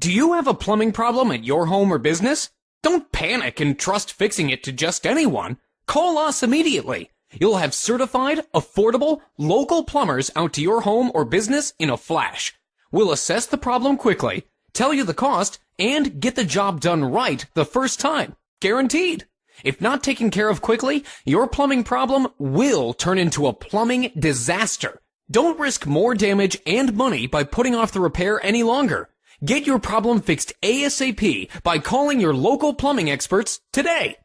Do you have a plumbing problem at your home or business? Don't panic and trust fixing it to just anyone. Call us immediately. You'll have certified, affordable, local plumbers out to your home or business in a flash. We'll assess the problem quickly, tell you the cost, and get the job done right the first time. Guaranteed. If not taken care of quickly, your plumbing problem will turn into a plumbing disaster. Don't risk more damage and money by putting off the repair any longer. Get your problem fixed ASAP by calling your local plumbing experts today.